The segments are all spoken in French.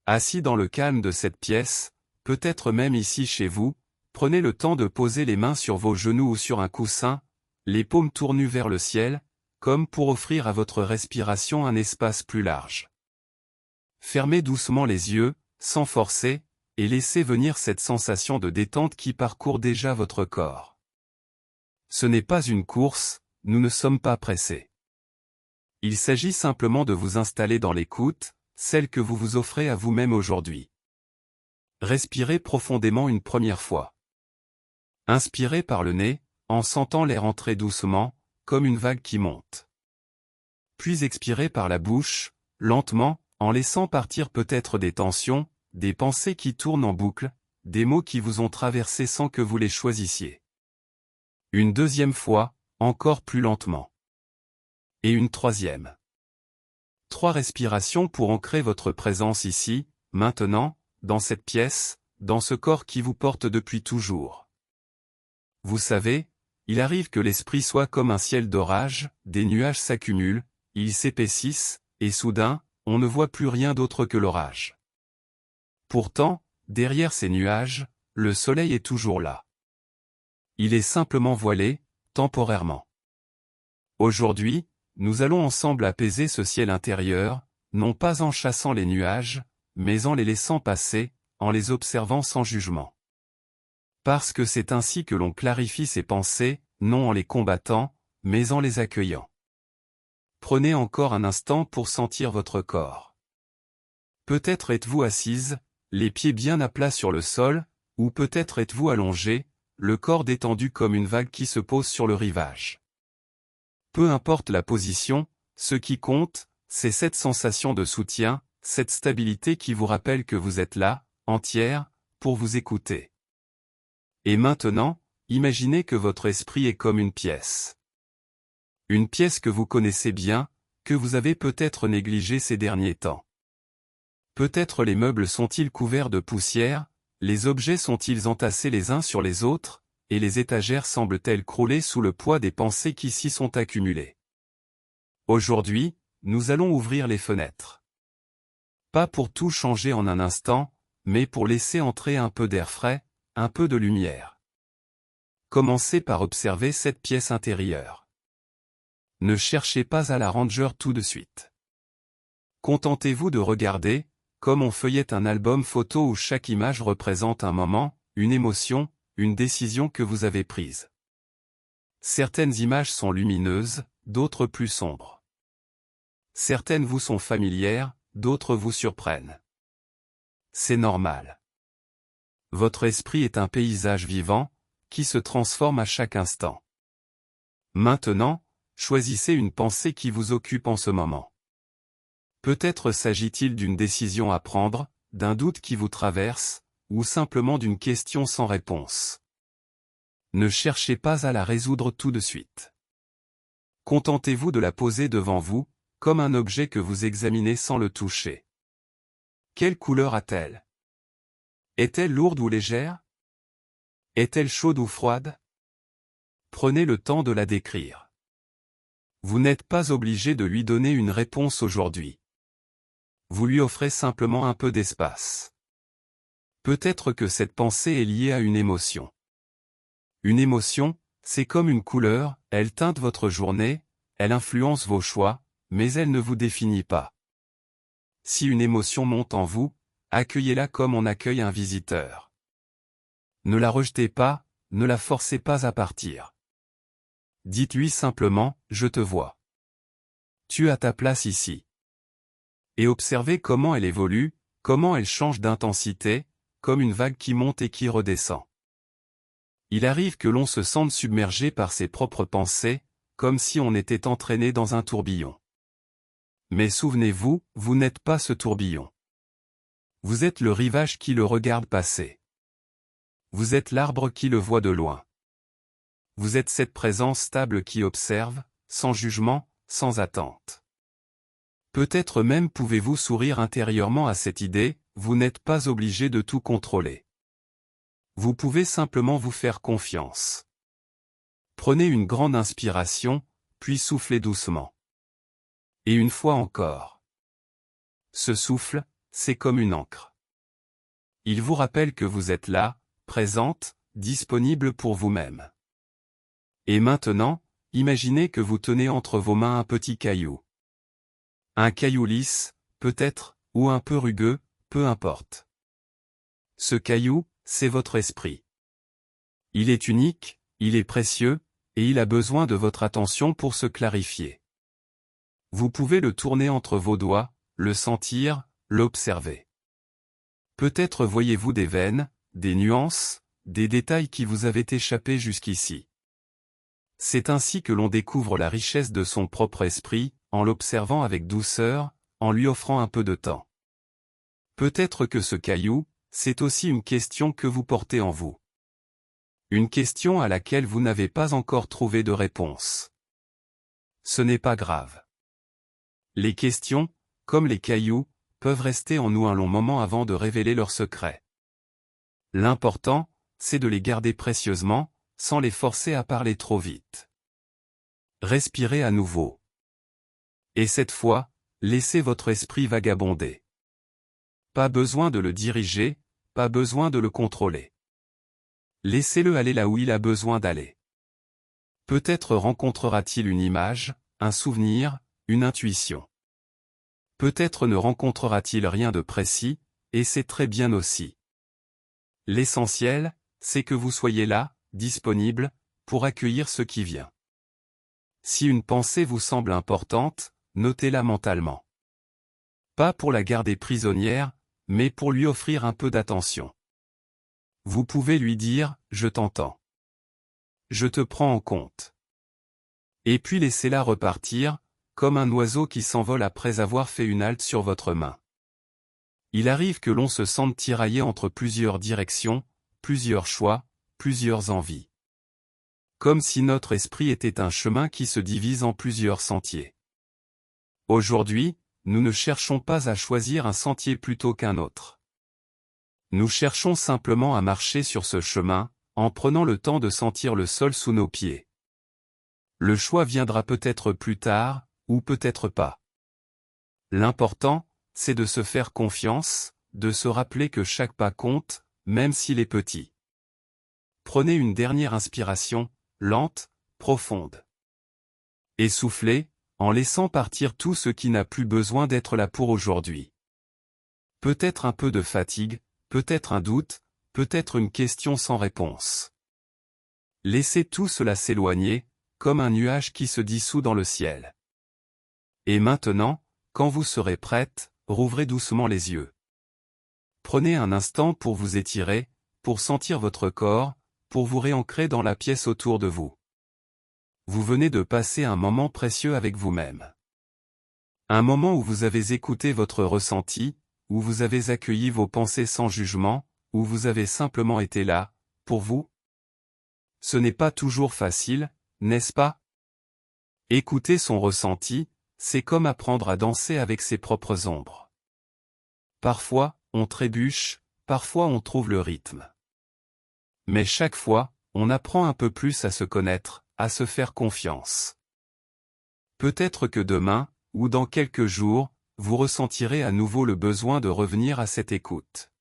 Assis dans le calme de cette pièce, peut-être même ici chez vous, prenez le temps de poser les mains sur vos genoux ou sur un coussin, les paumes tournues vers le ciel, comme pour offrir à votre respiration un espace plus large. Fermez doucement les yeux, sans forcer, et laissez venir cette sensation de détente qui parcourt déjà votre corps. Ce n'est pas une course, nous ne sommes pas pressés. Il s'agit simplement de vous installer dans l'écoute, celle que vous vous offrez à vous-même aujourd'hui. Respirez profondément une première fois. Inspirez par le nez, en sentant l'air entrer doucement, comme une vague qui monte. Puis expirez par la bouche, lentement, en laissant partir peut-être des tensions, des pensées qui tournent en boucle, des mots qui vous ont traversé sans que vous les choisissiez. Une deuxième fois, encore plus lentement. Et une troisième. 3 respirations pour ancrer votre présence ici, maintenant, dans cette pièce, dans ce corps qui vous porte depuis toujours. Vous savez, il arrive que l'esprit soit comme un ciel d'orage, des nuages s'accumulent, ils s'épaississent, et soudain, on ne voit plus rien d'autre que l'orage. Pourtant, derrière ces nuages, le soleil est toujours là. Il est simplement voilé, temporairement. Aujourd'hui, nous allons ensemble apaiser ce ciel intérieur, non pas en chassant les nuages, mais en les laissant passer, en les observant sans jugement. Parce que c'est ainsi que l'on clarifie ses pensées, non en les combattant, mais en les accueillant. Prenez encore un instant pour sentir votre corps. Peut-être êtes-vous assise, les pieds bien à plat sur le sol, ou peut-être êtes-vous allongé, le corps détendu comme une vague qui se pose sur le rivage. Peu importe la position, ce qui compte, c'est cette sensation de soutien, cette stabilité qui vous rappelle que vous êtes là, entière, pour vous écouter. Et maintenant, imaginez que votre esprit est comme une pièce. Une pièce que vous connaissez bien, que vous avez peut-être négligée ces derniers temps. Peut-être les meubles sont-ils couverts de poussière, les objets sont-ils entassés les uns sur les autres, et les étagères semblent-elles crouler sous le poids des pensées qui s'y sont accumulées. Aujourd'hui, nous allons ouvrir les fenêtres. Pas pour tout changer en un instant, mais pour laisser entrer un peu d'air frais, un peu de lumière. Commencez par observer cette pièce intérieure. Ne cherchez pas à la ranger tout de suite. Contentez-vous de regarder, comme on feuillette un album photo où chaque image représente un moment, une émotion, une décision que vous avez prise. Certaines images sont lumineuses, d'autres plus sombres. Certaines vous sont familières, d'autres vous surprennent. C'est normal. Votre esprit est un paysage vivant, qui se transforme à chaque instant. Maintenant, choisissez une pensée qui vous occupe en ce moment. Peut-être s'agit-il d'une décision à prendre, d'un doute qui vous traverse, ou simplement d'une question sans réponse. Ne cherchez pas à la résoudre tout de suite. Contentez-vous de la poser devant vous, comme un objet que vous examinez sans le toucher. Quelle couleur a-t-elle? Est-elle lourde ou légère? Est-elle chaude ou froide? Prenez le temps de la décrire. Vous n'êtes pas obligé de lui donner une réponse aujourd'hui. Vous lui offrez simplement un peu d'espace. Peut-être que cette pensée est liée à une émotion. Une émotion, c'est comme une couleur, elle teinte votre journée, elle influence vos choix, mais elle ne vous définit pas. Si une émotion monte en vous, accueillez-la comme on accueille un visiteur. Ne la rejetez pas, ne la forcez pas à partir. Dites-lui simplement, je te vois. Tu as ta place ici. Et observez comment elle évolue, comment elle change d'intensité, comme une vague qui monte et qui redescend. Il arrive que l'on se sente submergé par ses propres pensées, comme si on était entraîné dans un tourbillon. Mais souvenez-vous, vous n'êtes pas ce tourbillon. Vous êtes le rivage qui le regarde passer. Vous êtes l'arbre qui le voit de loin. Vous êtes cette présence stable qui observe, sans jugement, sans attente. Peut-être même pouvez-vous sourire intérieurement à cette idée, vous n'êtes pas obligé de tout contrôler. Vous pouvez simplement vous faire confiance. Prenez une grande inspiration, puis soufflez doucement. Et une fois encore. Ce souffle, c'est comme une ancre. Il vous rappelle que vous êtes là, présente, disponible pour vous-même. Et maintenant, imaginez que vous tenez entre vos mains un petit caillou. Un caillou lisse, peut-être, ou un peu rugueux, peu importe. Ce caillou, c'est votre esprit. Il est unique, il est précieux, et il a besoin de votre attention pour se clarifier. Vous pouvez le tourner entre vos doigts, le sentir, l'observer. Peut-être voyez-vous des veines, des nuances, des détails qui vous avaient échappé jusqu'ici. C'est ainsi que l'on découvre la richesse de son propre esprit, en l'observant avec douceur, en lui offrant un peu de temps. Peut-être que ce caillou, c'est aussi une question que vous portez en vous. Une question à laquelle vous n'avez pas encore trouvé de réponse. Ce n'est pas grave. Les questions, comme les cailloux, peuvent rester en nous un long moment avant de révéler leurs secrets. L'important, c'est de les garder précieusement, sans les forcer à parler trop vite. Respirez à nouveau. Et cette fois, laissez votre esprit vagabonder. Pas besoin de le diriger, pas besoin de le contrôler. Laissez-le aller là où il a besoin d'aller. Peut-être rencontrera-t-il une image, un souvenir, une intuition. Peut-être ne rencontrera-t-il rien de précis, et c'est très bien aussi. L'essentiel, c'est que vous soyez là, disponible, pour accueillir ce qui vient. Si une pensée vous semble importante, notez-la mentalement. Pas pour la garder prisonnière, mais pour lui offrir un peu d'attention. Vous pouvez lui dire « Je t'entends. Je te prends en compte. » Et puis laissez-la repartir, comme un oiseau qui s'envole après avoir fait une halte sur votre main. Il arrive que l'on se sente tiraillé entre plusieurs directions, plusieurs choix, plusieurs envies. Comme si notre esprit était un chemin qui se divise en plusieurs sentiers. Aujourd'hui, nous ne cherchons pas à choisir un sentier plutôt qu'un autre. Nous cherchons simplement à marcher sur ce chemin, en prenant le temps de sentir le sol sous nos pieds. Le choix viendra peut-être plus tard, ou peut-être pas. L'important, c'est de se faire confiance, de se rappeler que chaque pas compte, même s'il est petit. Prenez une dernière inspiration, lente, profonde. Et soufflez, en laissant partir tout ce qui n'a plus besoin d'être là pour aujourd'hui. Peut-être un peu de fatigue, peut-être un doute, peut-être une question sans réponse. Laissez tout cela s'éloigner, comme un nuage qui se dissout dans le ciel. Et maintenant, quand vous serez prête, rouvrez doucement les yeux. Prenez un instant pour vous étirer, pour sentir votre corps, pour vous réancrer dans la pièce autour de vous. Vous venez de passer un moment précieux avec vous-même. Un moment où vous avez écouté votre ressenti, où vous avez accueilli vos pensées sans jugement, où vous avez simplement été là, pour vous. Ce n'est pas toujours facile, n'est-ce pas? Écouter son ressenti, c'est comme apprendre à danser avec ses propres ombres. Parfois, on trébuche, parfois on trouve le rythme. Mais chaque fois, on apprend un peu plus à se connaître, à se faire confiance. Peut-être que demain, ou dans quelques jours, vous ressentirez à nouveau le besoin de revenir à cette écoute.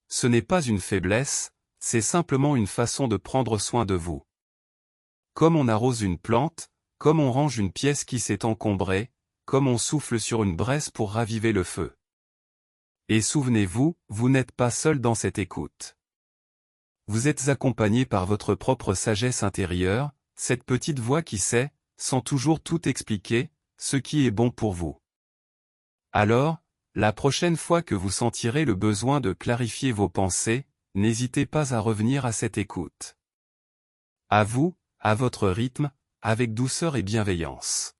Ce n'est pas une faiblesse, c'est simplement une façon de prendre soin de vous. Comme on arrose une plante, comme on range une pièce qui s'est encombrée, comme on souffle sur une braise pour raviver le feu. Et souvenez-vous, vous n'êtes pas seul dans cette écoute. Vous êtes accompagné par votre propre sagesse intérieure, cette petite voix qui sait, sans toujours tout expliquer, ce qui est bon pour vous. Alors, la prochaine fois que vous sentirez le besoin de clarifier vos pensées, n'hésitez pas à revenir à cette écoute. À vous, à votre rythme, avec douceur et bienveillance.